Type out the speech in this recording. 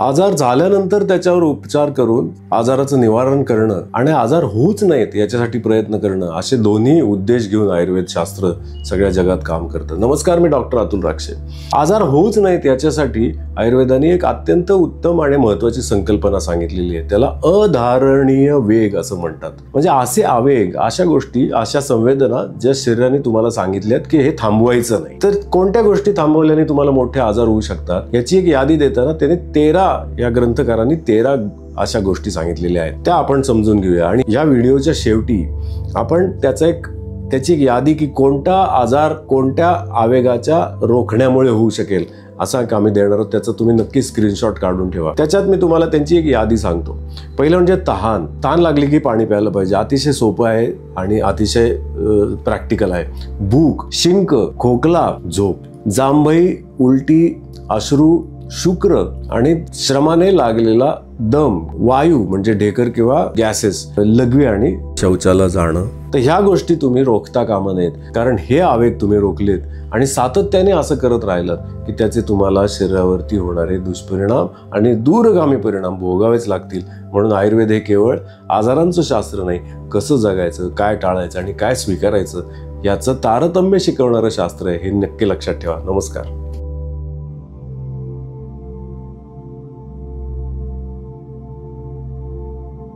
आजार झाल्यानंतर त्याच्यावर उपचार करून आजाराचं निवारण करणं आणि आजार होऊच नयेत याच्यासाठी प्रयत्न करणं, असे दोन्ही उद्देश घेऊन आयुर्वेद शास्त्र सगळ्या जगात काम करतं. नमस्कार, मी डॉक्टर अतुल राक्षे. आजार होऊच नयेत याच्यासाठी आयुर्वेदाने एक अत्यंत उत्तम आणि महत्वाची संकल्पना सांगितलेली आहे. त्याला अधारणीय वेग असं म्हणतात. म्हणजे असे आवेग, अशा गोष्टी, अशा संवेदना ज्या शरीराने तुम्हाला सांगितल्यात की हे थांबवायचं नाही. तर कोणत्या गोष्टी थांबवल्याने तुम्हाला मोठे आजार होऊ शकतात याची एक यादी देताना त्याने 13 या ग्रंथकारांनी 13 अशा गोष्टी सांगितलेल्या आहेत. त्या आपण समजून घेऊया आणि या व्हिडिओच्या शेवटी आपण त्याची एक यादी की कोणता आजार कोणत्या आवेगाच्या रोखण्यामुळे होऊ शकेल असा एक आम्ही देणार आहोत. त्याचा तुम्ही नक्की स्क्रीनशॉट काढून ठेवा. त्याच्यात मी तुम्हाला त्यांची एक यादी सांगतो. पहिलं म्हणजे तहान लागली की पाणी प्यायला पाहिजे. अतिशय सोपं आहे आणि अतिशय प्रॅक्टिकल आहे. भूक, शिंक, खोकला, झोप, जांभई, उलटी, अश्रू, शुक्र आणि श्रमाने लागलेला दम, वायू म्हणजे ढेकर किंवा गॅसेस, लघवी आणि शौचाला जाणं. तर ह्या गोष्टी तुम्ही रोखता कामा नयेत, कारण हे आवेग तुम्ही रोखलेत आणि सातत्याने असं करत राहिलं की त्याचे तुम्हाला शरीरावरती होणारे दुष्परिणाम आणि दूरगामी परिणाम भोगावेच लागतील. म्हणून आयुर्वेद हे केवळ आजारांचं शास्त्र नाही, कसं जगायचं, काय टाळायचं आणि काय स्वीकारायचं याचं तारतम्य शिकवणारं शास्त्र आहे. हे नक्की लक्षात ठेवा. नमस्कार.